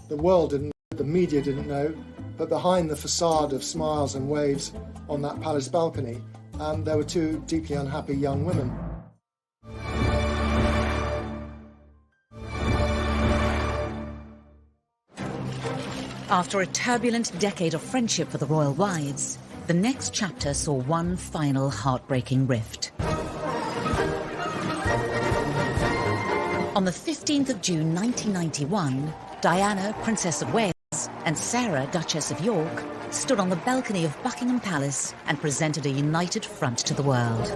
The world didn't know, the media didn't know, but behind the facade of smiles and waves on that palace balcony, there were two deeply unhappy young women. After a turbulent decade of friendship for the royal wives, the next chapter saw one final heartbreaking rift. On the 15th of June 1991, Diana, Princess of Wales, and Sarah, Duchess of York, stood on the balcony of Buckingham Palace and presented a united front to the world.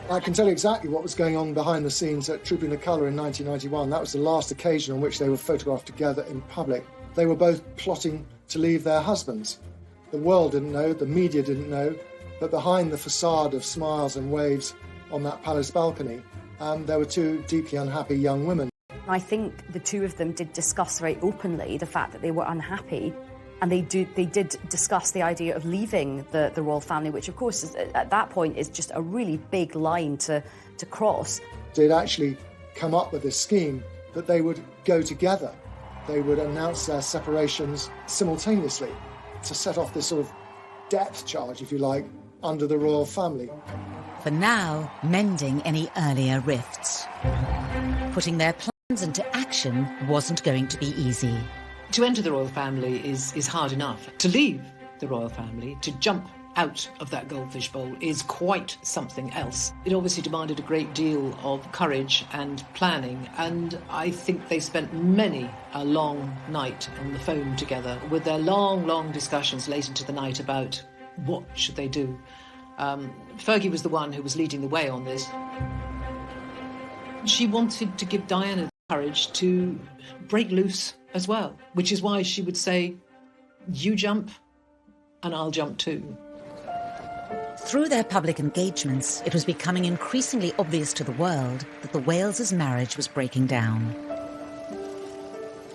I can tell you exactly what was going on behind the scenes at Trooping the Colour in 1991. That was the last occasion on which they were photographed together in public. They were both plotting to leave their husbands. The world didn't know, the media didn't know, but behind the facade of smiles and waves on that palace balcony, there were two deeply unhappy young women. I think the two of them did discuss very openly the fact that they were unhappy, and they did discuss the idea of leaving the royal family, which of course is, at that point is just a really big line to cross. They'd actually come up with this scheme that they would go together. They would announce their separations simultaneously to set off this sort of depth charge, if you like, under the royal family. For now, mending any earlier rifts. Putting their plans into action wasn't going to be easy. To enter the royal family is hard enough. To leave the royal family, to jump out of that goldfish bowl, is quite something else. It obviously demanded a great deal of courage and planning, and I think they spent many a long night on the phone together with their long discussions late into the night about what should they do. Fergie was the one who was leading the way on this. She wanted to give Diana the courage to break loose as well, which is why she would say, you jump and I'll jump too. Through their public engagements, it was becoming increasingly obvious to the world that the Wales' marriage was breaking down.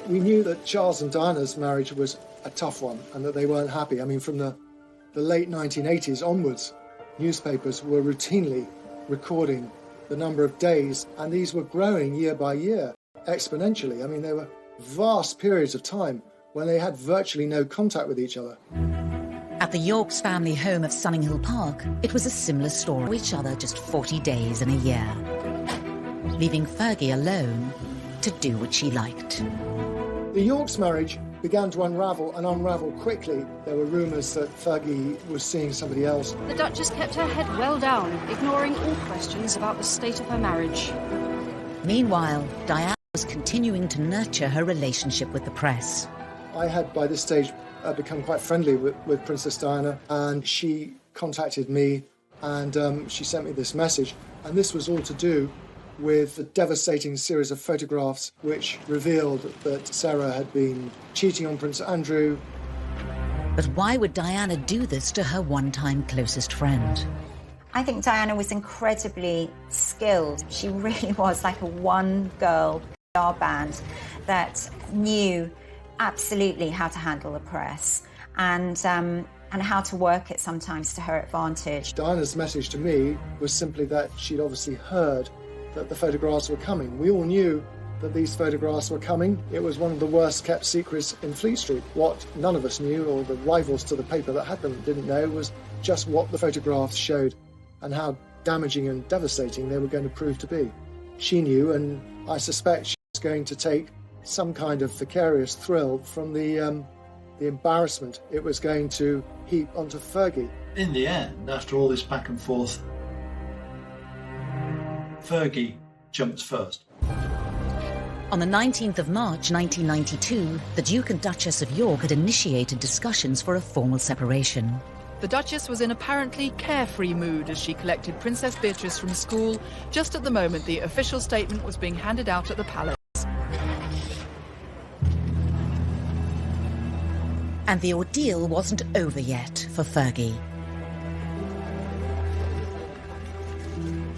We knew that Charles and Diana's marriage was a tough one and that they weren't happy. I mean, from the late 1980s onwards, newspapers were routinely recording the number of days, and these were growing year by year, exponentially. I mean, there were vast periods of time when they had virtually no contact with each other. At the Yorks family home of Sunninghill Park, it was a similar story. For each other just 40 days in a year, leaving Fergie alone to do what she liked. The Yorks marriage began to unravel quickly. There were rumours that Fergie was seeing somebody else. The Duchess kept her head well down, ignoring all questions about the state of her marriage. Meanwhile, Diana was continuing to nurture her relationship with the press. I had, by this stage, become quite friendly with Princess Diana, and she contacted me and she sent me this message. And this was all to do with the devastating series of photographs which revealed that Sarah had been cheating on Prince Andrew. But why would Diana do this to her one-time closest friend? I think Diana was incredibly skilled. She really was like a one-girl PR band that knew absolutely how to handle the press and how to work it sometimes to her advantage. Diana's message to me was simply that she'd obviously heard that the photographs were coming. We all knew that these photographs were coming. It was one of the worst kept secrets in Fleet Street. What none of us knew, or the rivals to the paper that had them didn't know, was just what the photographs showed and how damaging and devastating they were going to prove to be. She knew, and I suspect she was going to take some kind of vicarious thrill from the embarrassment it was going to heap onto Fergie. In the end, after all this back and forth, Fergie jumped first. On the 19th of March 1992, the Duke and Duchess of York had initiated discussions for a formal separation. The Duchess was in apparently carefree mood as she collected Princess Beatrice from school, just at the moment the official statement was being handed out at the palace. And the ordeal wasn't over yet for Fergie.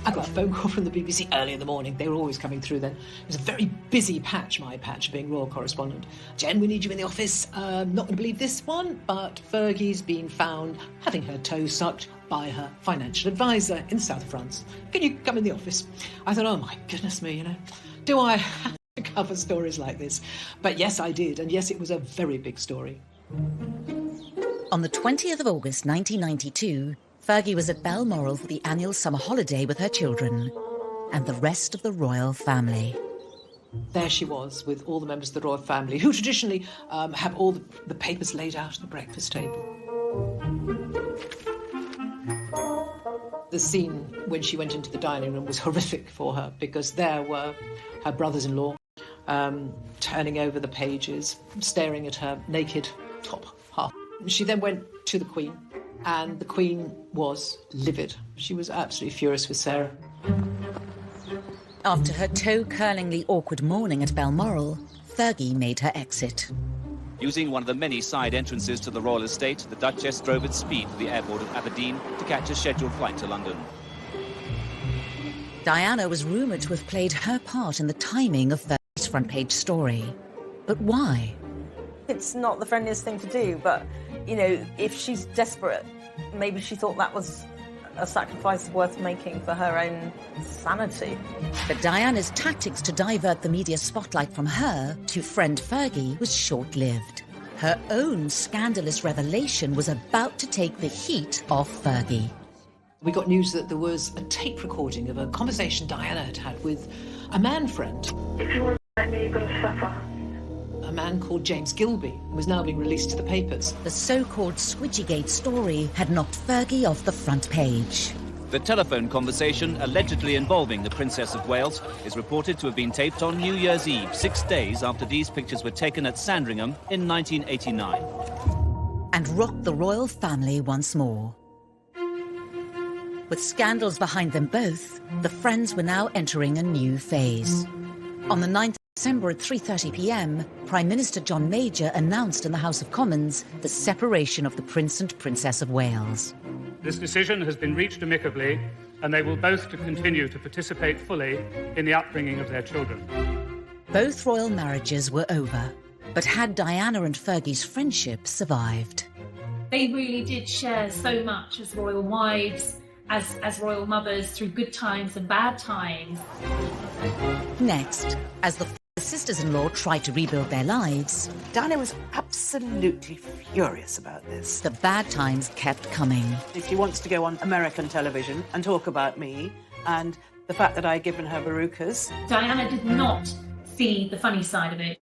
I got a phone call from the BBC early in the morning. They were always coming through then. It was a very busy patch, my patch, being royal correspondent. Jen, we need you in the office. Not going to believe this one, but Fergie's been found having her toe sucked by her financial advisor in the south of France. Can you come in the office? I thought, oh my goodness me, do I have to cover stories like this? But yes, I did. And yes, it was a very big story. On the 20th of August 1992, Fergie was at Balmoral for the annual summer holiday with her children and the rest of the royal family. There she was with all the members of the royal family who traditionally have all the papers laid out at the breakfast table. The scene when she went into the dining room was horrific for her because there were her brothers-in-law turning over the pages, staring at her naked top half. She then went to the Queen, and the Queen was livid. She was absolutely furious with Sarah. After her toe-curlingly awkward morning at Balmoral, Fergie made her exit. Using one of the many side entrances to the royal estate, the Duchess drove at speed to the airport of Aberdeen to catch a scheduled flight to London. Diana was rumoured to have played her part in the timing of Fergie's front-page story. But why? It's not the friendliest thing to do, but, you know, if she's desperate, maybe she thought that was a sacrifice worth making for her own sanity. But Diana's tactics to divert the media spotlight from her to friend Fergie was short-lived. Her own scandalous revelation was about to take the heat off Fergie. We got news that there was a tape recording of a conversation Diana had had with a man friend. If you want to let me, you're going to suffer. A man called James Gilby was now being released to the papers. The so-called Squidgygate story had knocked Fergie off the front page. The telephone conversation allegedly involving the Princess of Wales is reported to have been taped on New Year's Eve, 6 days after these pictures were taken at Sandringham in 1989. And rocked the royal family once more. With scandals behind them both, the friends were now entering a new phase. On the 9th of December at 3:30 p.m, Prime Minister John Major announced in the House of Commons the separation of the Prince and Princess of Wales. This decision has been reached amicably, and they will both continue to participate fully in the upbringing of their children. Both royal marriages were over, but had Diana and Fergie's friendship survived? They really did share so much as royal wives, as royal mothers, through good times and bad times. Next, as the sisters-in-law tried to rebuild their lives, Diana was absolutely furious about this. The bad times kept coming. If she wants to go on American television and talk about me and the fact that I'd given her verrucas. Diana did not see the funny side of it.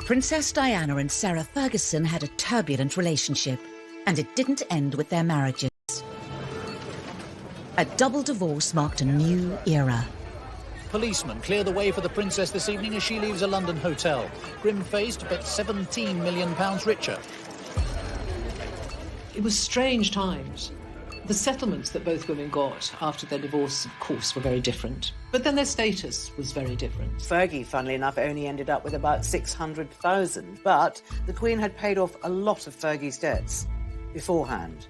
Princess Diana and Sarah Ferguson had a turbulent relationship, and it didn't end with their marriages. A double divorce marked a new era. Policemen clear the way for the princess this evening as she leaves a London hotel. Grim-faced, but £17 million richer. It was strange times. The settlements that both women got after their divorce, of course, were very different. But then their status was very different. Fergie, funnily enough, only ended up with about 600,000, but the Queen had paid off a lot of Fergie's debts beforehand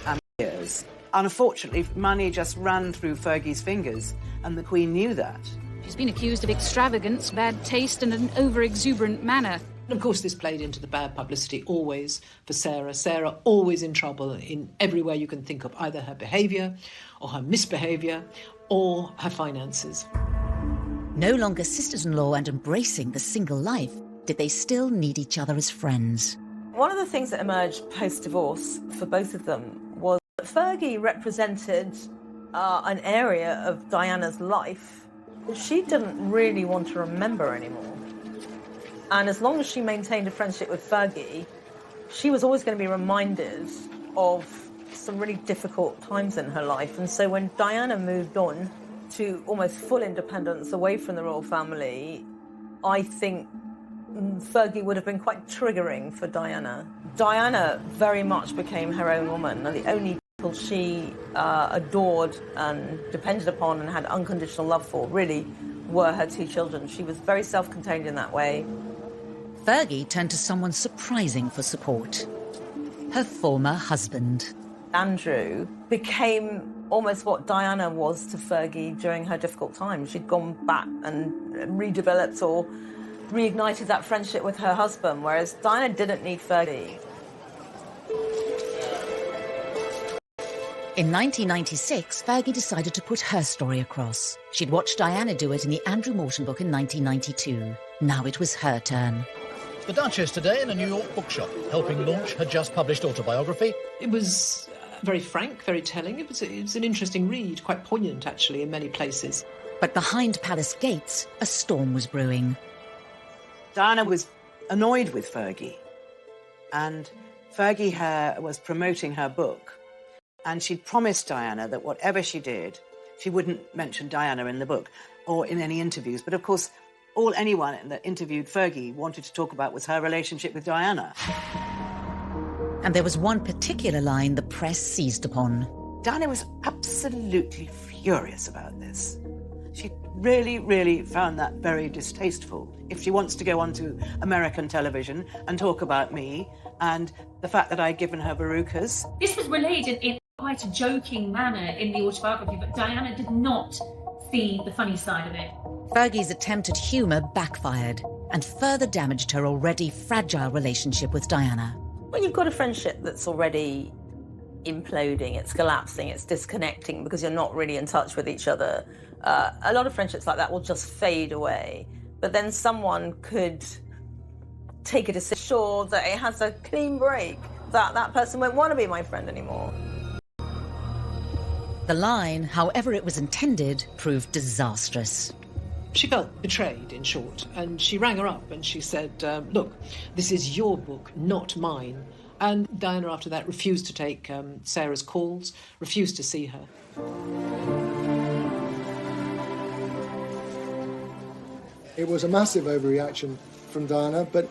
and years. Unfortunately, money just ran through Fergie's fingers, and the Queen knew that. She's been accused of extravagance, bad taste and an over-exuberant manner. And of course, this played into the bad publicity always for Sarah. Sarah always in trouble in every way you can think of, either her behaviour or her misbehaviour or her finances. No longer sisters-in-law and embracing the single life, did they still need each other as friends? One of the things that emerged post-divorce for both of them was that Fergie represented an area of Diana's life that she didn't really want to remember anymore. And as long as she maintained a friendship with Fergie, she was always going to be reminded of some really difficult times in her life. And so when Diana moved on to almost full independence away from the royal family, I think Fergie would have been quite triggering for Diana. Diana very much became her own woman, and the only people she adored and depended upon and had unconditional love for really were her two children. She was very self-contained in that way. Fergie turned to someone surprising for support. Her former husband. Andrew became almost what Diana was to Fergie during her difficult times. She'd gone back and redeveloped or reignited that friendship with her husband, whereas Diana didn't need Fergie. In 1996, Fergie decided to put her story across. She'd watched Diana do it in the Andrew Morton book in 1992. Now it was her turn. The Duchess today in a New York bookshop, helping launch her just-published autobiography. It was very frank, very telling. It was an interesting read, quite poignant, actually, in many places. But behind palace gates, a storm was brewing. Diana was annoyed with Fergie, and Fergie was promoting her book, and she'd promised Diana that whatever she did, she wouldn't mention Diana in the book or in any interviews. But of course, all anyone that interviewed Fergie wanted to talk about was her relationship with Diana. And there was one particular line the press seized upon. Diana was absolutely furious about this. She really, really found that very distasteful. If she wants to go onto American television and talk about me and the fact that I'd given her verrucas. This was relayed in quite a joking manner in the autobiography, but Diana did not see the funny side of it. Fergie's attempt at humour backfired and further damaged her already fragile relationship with Diana. When you've got a friendship that's already imploding, it's collapsing, it's disconnecting because you're not really in touch with each other, a lot of friendships like that will just fade away. But then someone could take a decision, sure that it has a clean break, that that person won't want to be my friend anymore. The line, however it was intended, proved disastrous. She felt betrayed, in short, and she rang her up and she said, look, this is your book, not mine. And Diana, after that, refused to take Sarah's calls, refused to see her. It was a massive overreaction from Diana, but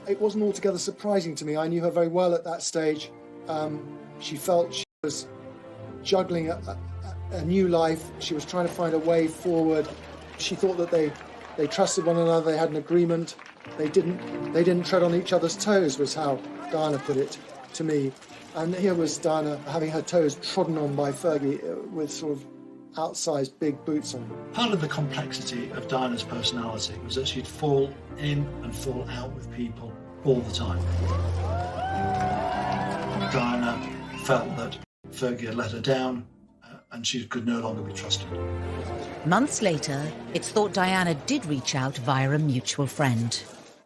it wasn't altogether surprising to me. I knew her very well at that stage. She felt she was juggling a new life. She was trying to find a way forward. She thought that they trusted one another, they had an agreement. They didn't tread on each other's toes, was how Diana put it to me. And here was Diana having her toes trodden on by Fergie with sort of outsized big boots on. Part of the complexity of Diana's personality was that she'd fall in and fall out with people all the time. Diana felt that Fergie had let her down and she could no longer be trusted. Months later, it's thought Diana did reach out via a mutual friend.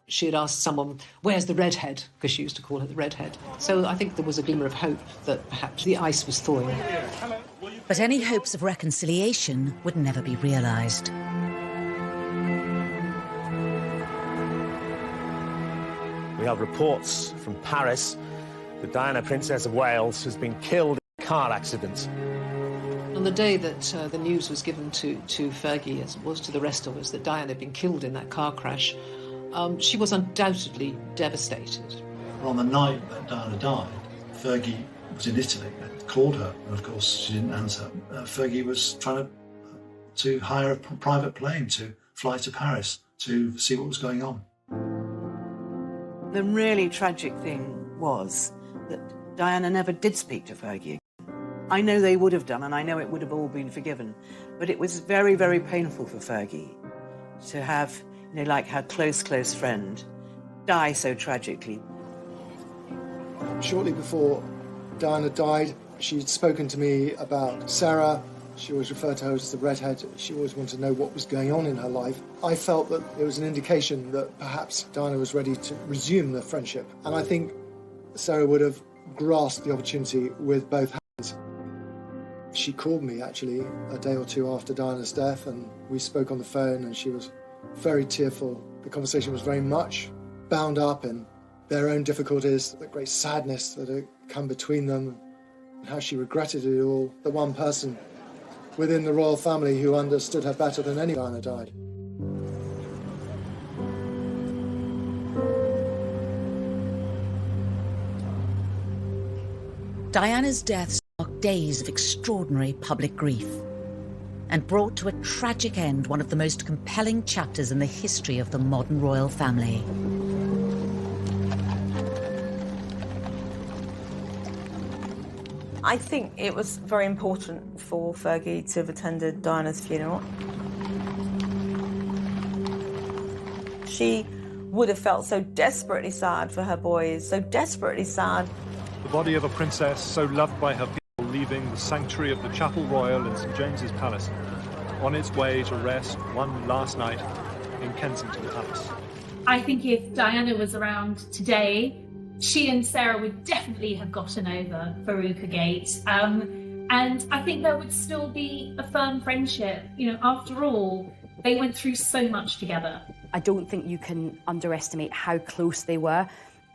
She had asked someone, where's the redhead? Because she used to call her the redhead. So I think there was a glimmer of hope that perhaps the ice was thawing. But any hopes of reconciliation would never be realised. We have reports from Paris that Diana, Princess of Wales, has been killed in a car accident. On the day that the news was given to Fergie, as it was to the rest of us, that Diana had been killed in that car crash, she was undoubtedly devastated. On the night that Diana died, Fergie was in Italy and called her, and of course she didn't answer. Fergie was trying to hire a private plane to fly to Paris to see what was going on. The really tragic thing was that Diana never did speak to Fergie. I know they would have done, and I know it would have all been forgiven, but it was very, very painful for Fergie to have, you know, like her close friend die so tragically. Shortly before Diana died, she'd spoken to me about Sarah. She always referred to her as the redhead. She always wanted to know what was going on in her life. I felt that it was an indication that perhaps Diana was ready to resume the friendship, and I think Sarah would have grasped the opportunity with both hands. She called me, actually, a day or two after Diana's death, and we spoke on the phone, and she was very tearful. The conversation was very much bound up in their own difficulties, the great sadness that had come between them, and how she regretted it all. The one person within the royal family who understood her better than any. Diana died. Diana's death sparked days of extraordinary public grief and brought to a tragic end one of the most compelling chapters in the history of the modern royal family. I think it was very important for Fergie to have attended Diana's funeral. She would have felt so desperately sad for her boys, so desperately sad. The body of a princess so loved by her people leaving the sanctuary of the Chapel Royal in St James's Palace on its way to rest one last night in Kensington Palace. I think if Diana was around today, she and Sarah would definitely have gotten over Veruca-gate. And I think there would still be a firm friendship. You know, after all, they went through so much together. I don't think you can underestimate how close they were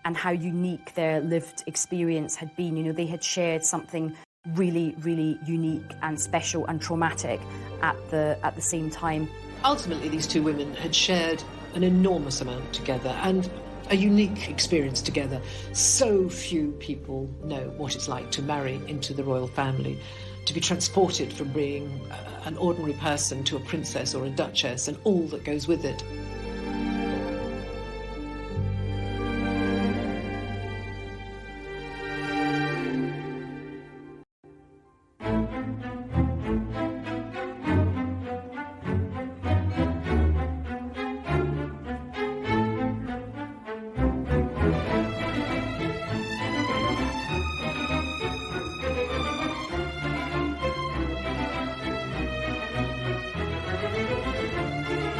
and how unique their lived experience had been. You know, they had shared something really, really unique and special and traumatic at the same time. Ultimately, these two women had shared an enormous amount together and a unique experience together. So few people know what it's like to marry into the royal family, to be transported from being an ordinary person to a princess or a duchess and all that goes with it.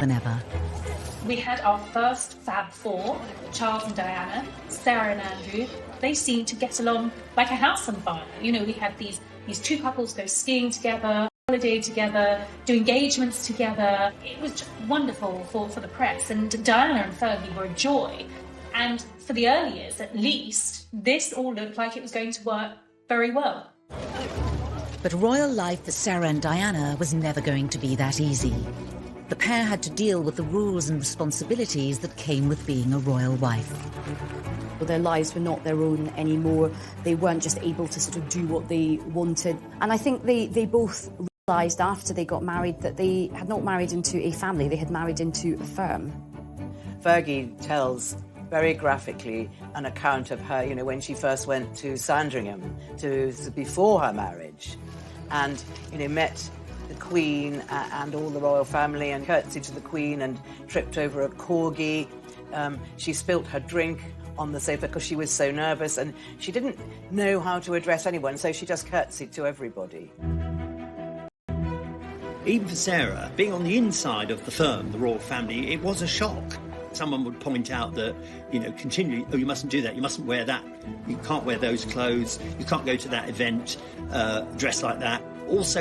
than ever. We had our first Fab Four, Charles and Diana, Sarah and Andrew. They seemed to get along like a house on fire. You know, we had these two couples go skiing together, holiday together, do engagements together. It was just wonderful for the press, and Diana and Fergie were a joy. And for the early years, at least, this all looked like it was going to work very well. But royal life for Sarah and Diana was never going to be that easy. The pair had to deal with the rules and responsibilities that came with being a royal wife. Their lives were not their own anymore. They weren't just able to sort of do what they wanted. And I think they both realised after they got married that they had not married into a family, they had married into a firm. Fergie tells very graphically an account of her, you know, when she first went to Sandringham, before her marriage, and, you know, met the Queen and all the royal family and curtsied to the Queen and tripped over a corgi. She spilt her drink on the sofa because she was so nervous and she didn't know how to address anyone, so she just curtsied to everybody. Even for Sarah, being on the inside of the firm, the royal family, it was a shock. Someone would point out that, you know, continually, oh, you mustn't do that, you mustn't wear that, you can't wear those clothes, you can't go to that event dressed like that. Also,